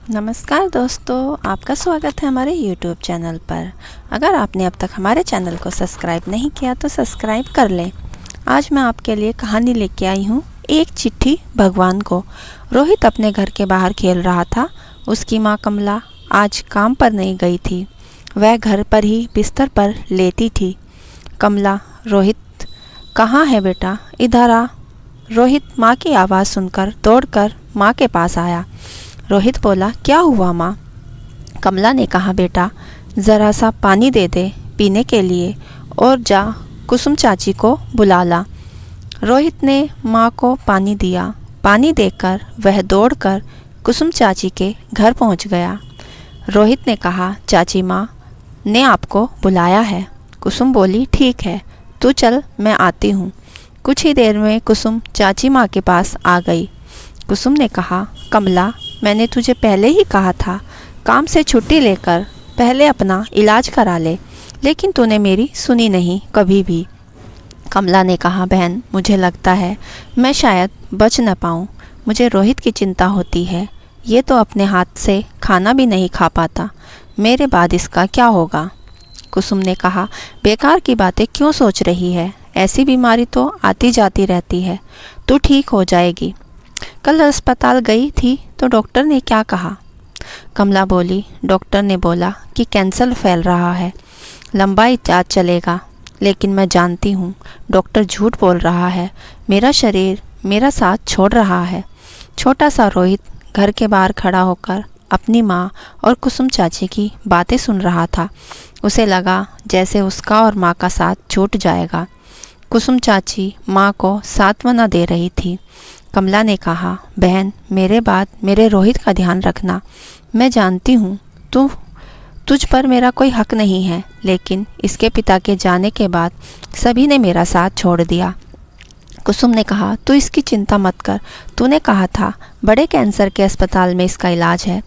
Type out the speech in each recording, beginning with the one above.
नमस्कार दोस्तों, आपका स्वागत है हमारे YouTube चैनल पर। अगर आपने अब तक हमारे चैनल को सब्सक्राइब नहीं किया तो सब्सक्राइब कर लें। आज मैं आपके लिए कहानी लेके आई हूँ, एक चिट्ठी भगवान को। रोहित अपने घर के बाहर खेल रहा था। उसकी माँ कमला आज काम पर नहीं गई थी। वह घर पर ही बिस्तर पर लेटी थी। कमला, रोहित कहाँ है बेटा, इधर आ। रोहित माँ की आवाज़ सुनकर दौड़कर माँ के पास आया। रोहित बोला, क्या हुआ माँ? कमला ने कहा, बेटा ज़रा सा पानी दे दे पीने के लिए और जा कुसुम चाची को बुला ला। रोहित ने माँ को पानी दिया। पानी देकर वह दौड़कर कुसुम चाची के घर पहुँच गया। रोहित ने कहा, चाची माँ ने आपको बुलाया है। कुसुम बोली, ठीक है, तू चल, मैं आती हूँ। कुछ ही देर में कुसुम चाची माँ के पास आ गई। कुसुम ने कहा, कमला, मैंने तुझे पहले ही कहा था काम से छुट्टी लेकर पहले अपना इलाज करा ले, लेकिन तूने मेरी सुनी नहीं कभी भी। कमला ने कहा, बहन मुझे लगता है मैं शायद बच न पाऊँ। मुझे रोहित की चिंता होती है। ये तो अपने हाथ से खाना भी नहीं खा पाता, मेरे बाद इसका क्या होगा? कुसुम ने कहा, बेकार की बातें क्यों सोच रही है? ऐसी बीमारी तो आती जाती रहती है, तू ठीक हो जाएगी। कल अस्पताल गई थी तो डॉक्टर ने क्या कहा? कमला बोली, डॉक्टर ने बोला कि कैंसर फैल रहा है, लंबा इलाज चलेगा। लेकिन मैं जानती हूँ डॉक्टर झूठ बोल रहा है। मेरा शरीर मेरा साथ छोड़ रहा है। छोटा सा रोहित घर के बाहर खड़ा होकर अपनी माँ और कुसुम चाची की बातें सुन रहा था। उसे लगा जैसे उसका और माँ का साथ छूट जाएगा। कुसुम चाची माँ को सांत्वना दे रही थी। कमला ने कहा, बहन मेरे बाद मेरे रोहित का ध्यान रखना। मैं जानती हूँ तुझ पर मेरा कोई हक नहीं है, लेकिन इसके पिता के जाने के बाद सभी ने मेरा साथ छोड़ दिया। कुसुम ने कहा, तू इसकी चिंता मत कर, तूने कहा था बड़े कैंसर के अस्पताल में इसका इलाज है।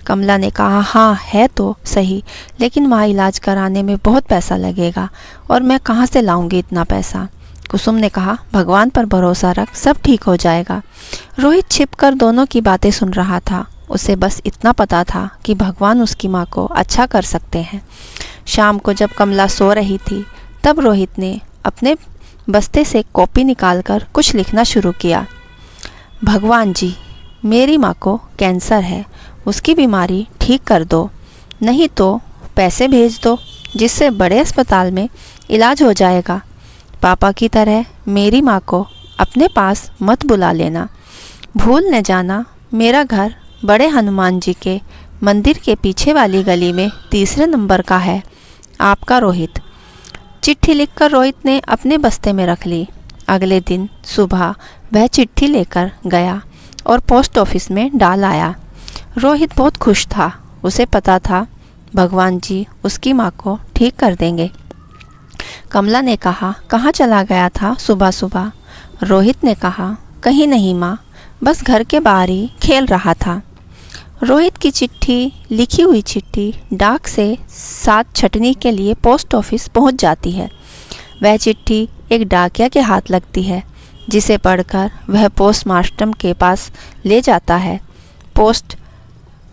कमला ने कहा, हाँ है तो सही, लेकिन वहाँ इलाज कराने में बहुत पैसा लगेगा और मैं कहाँ से लाऊंगी इतना पैसा? कुसुम ने कहा, भगवान पर भरोसा रख, सब ठीक हो जाएगा। रोहित छिपकर दोनों की बातें सुन रहा था। उसे बस इतना पता था कि भगवान उसकी माँ को अच्छा कर सकते हैं। शाम को जब कमला सो रही थी तब रोहित ने अपने बस्ते से कॉपी निकालकर कुछ लिखना शुरू किया। भगवान जी, मेरी माँ को कैंसर है, उसकी बीमारी ठीक कर दो, नहीं तो पैसे भेज दो जिससे बड़े अस्पताल में इलाज हो जाएगा। पापा की तरह मेरी माँ को अपने पास मत बुला लेना। भूल न जाना, मेरा घर बड़े हनुमान जी के मंदिर के पीछे वाली गली में 3 नंबर का है। आपका रोहित। चिट्ठी लिखकर रोहित ने अपने बस्ते में रख ली। अगले दिन सुबह वह चिट्ठी लेकर गया और पोस्ट ऑफिस में डाल आया। रोहित बहुत खुश था। उसे पता था भगवान जी उसकी माँ को ठीक कर देंगे। कमला ने कहा, कहाँ चला गया था सुबह सुबह? रोहित ने कहा, कहीं नहीं माँ, बस घर के बाहर ही खेल रहा था। रोहित की चिट्ठी, लिखी हुई चिट्ठी डाक से 7 छटनी के लिए पोस्ट ऑफिस पहुँच जाती है। वह चिट्ठी एक डाकिया के हाथ लगती है, जिसे पढ़कर वह पोस्ट मास्टर के पास ले जाता है। पोस्ट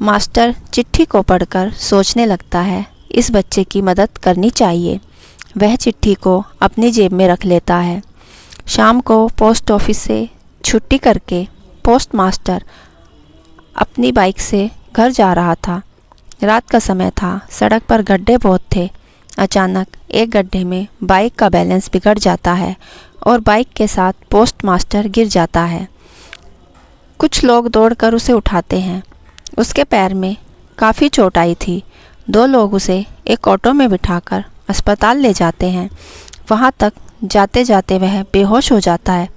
मास्टर चिट्ठी को पढ़कर सोचने लगता है, इस बच्चे की मदद करनी चाहिए। वह चिट्ठी को अपनी जेब में रख लेता है। शाम को पोस्ट ऑफिस से छुट्टी करके पोस्ट मास्टर अपनी बाइक से घर जा रहा था। रात का समय था, सड़क पर गड्ढे बहुत थे। अचानक एक गड्ढे में बाइक का बैलेंस बिगड़ जाता है और बाइक के साथ पोस्ट मास्टर गिर जाता है। कुछ लोग दौड़कर उसे उठाते हैं। उसके पैर में काफ़ी चोट आई थी। 2 लोग उसे एक ऑटो में बिठाकर अस्पताल ले जाते हैं। वहाँ तक जाते जाते वह बेहोश हो जाता है।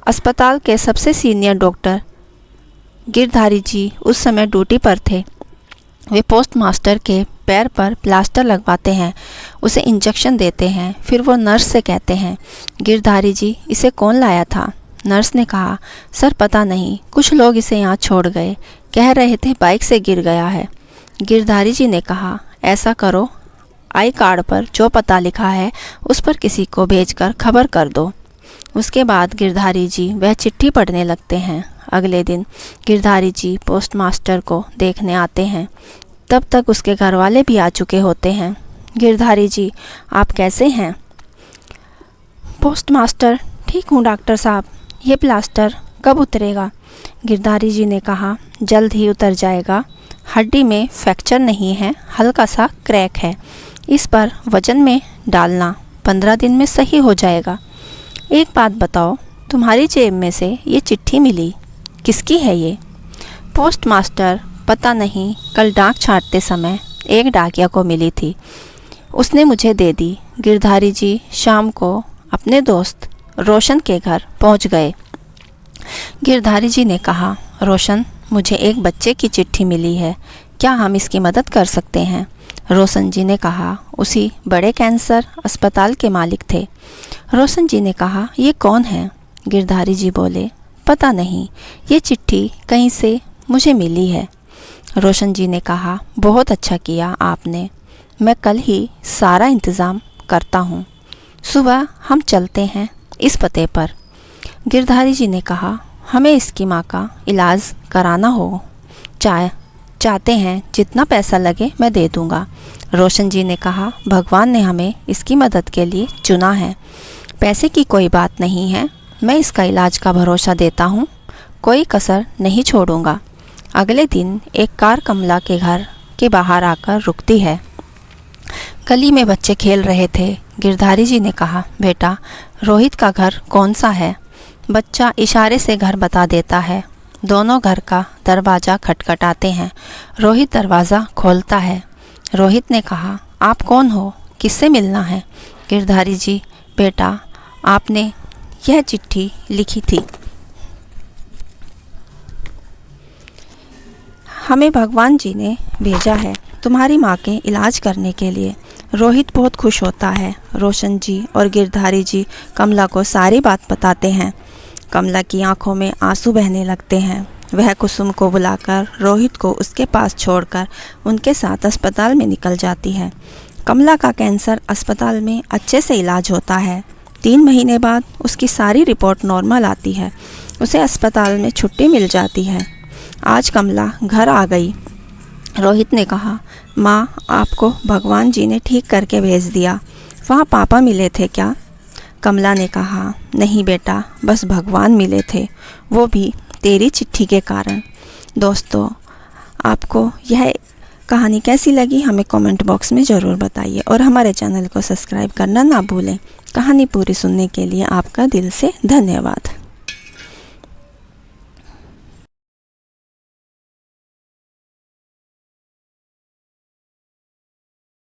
अस्पताल के सबसे सीनियर डॉक्टर गिरधारी जी उस समय ड्यूटी पर थे। वे पोस्ट मास्टर के पैर पर प्लास्टर लगवाते हैं, उसे इंजेक्शन देते हैं। फिर वो नर्स से कहते हैं, गिरधारी जी इसे कौन लाया था? नर्स ने कहा, सर पता नहीं, कुछ लोग इसे यहाँ छोड़ गए, कह रहे थे बाइक से गिर गया है। गिरधारी जी ने कहा, ऐसा करो, आई कार्ड पर जो पता लिखा है उस पर किसी को भेजकर खबर कर दो। उसके बाद गिरधारी जी वह चिट्ठी पढ़ने लगते हैं। अगले दिन गिरधारी जी पोस्टमास्टर को देखने आते हैं। तब तक उसके घर वाले भी आ चुके होते हैं। गिरधारी जी, आप कैसे हैं? पोस्टमास्टर, ठीक हूँ डॉक्टर साहब। ये प्लास्टर कब उतरेगा? गिरधारी जी ने कहा, जल्द ही उतर जाएगा। हड्डी में फ्रैक्चर नहीं है, हल्का सा क्रैक है। इस पर वजन में डालना, 15 दिन में सही हो जाएगा। एक बात बताओ, तुम्हारी जेब में से ये चिट्ठी मिली, किसकी है ये? पोस्टमास्टर, पता नहीं, कल डाक छांटते समय एक डाकिया को मिली थी, उसने मुझे दे दी। गिरधारी जी शाम को अपने दोस्त रोशन के घर पहुंच गए। गिरधारी जी ने कहा, रोशन, मुझे एक बच्चे की चिट्ठी मिली है, क्या हम इसकी मदद कर सकते हैं? रोशन जी ने कहा, उसी बड़े कैंसर अस्पताल के मालिक थे। रोशन जी ने कहा, ये कौन है? गिरधारी जी बोले, पता नहीं, ये चिट्ठी कहीं से मुझे मिली है। रोशन जी ने कहा, बहुत अच्छा किया आपने, मैं कल ही सारा इंतज़ाम करता हूँ। सुबह हम चलते हैं इस पते पर। गिरधारी जी ने कहा, हमें इसकी माँ का इलाज कराना हो, चाहते हैं जितना पैसा लगे मैं दे दूँगा। रोशन जी ने कहा, भगवान ने हमें इसकी मदद के लिए चुना है, पैसे की कोई बात नहीं है, मैं इसका इलाज का भरोसा देता हूँ, कोई कसर नहीं छोड़ूंगा। अगले दिन एक कार कमला के घर के बाहर आकर रुकती है। गली में बच्चे खेल रहे थे। गिरधारी जी ने कहा, बेटा, रोहित का घर कौन सा है? बच्चा इशारे से घर बता देता है। दोनों घर का दरवाज़ा खटखटाते हैं। रोहित दरवाज़ा खोलता है। रोहित ने कहा, आप कौन हो, किससे मिलना है? गिरधारी जी, बेटा, आपने यह चिट्ठी लिखी थी, हमें भगवान जी ने भेजा है तुम्हारी माँ के इलाज करने के लिए। रोहित बहुत खुश होता है। रोशन जी और गिरधारी जी कमला को सारी बात बताते हैं। कमला की आंखों में आंसू बहने लगते हैं। वह कुसुम को बुलाकर रोहित को उसके पास छोड़कर उनके साथ अस्पताल में निकल जाती है। कमला का कैंसर अस्पताल में अच्छे से इलाज होता है। 3 महीने बाद उसकी सारी रिपोर्ट नॉर्मल आती है। उसे अस्पताल में छुट्टी मिल जाती है। आज कमला घर आ गई। रोहित ने कहा, माँ, आपको भगवान जी ने ठीक करके भेज दिया, वहाँ पापा मिले थे क्या? कमला ने कहा, नहीं बेटा, बस भगवान मिले थे, वो भी तेरी चिट्ठी के कारण। दोस्तों, आपको यह कहानी कैसी लगी हमें कमेंट बॉक्स में ज़रूर बताइए और हमारे चैनल को सब्सक्राइब करना ना भूलें। कहानी पूरी सुनने के लिए आपका दिल से धन्यवाद।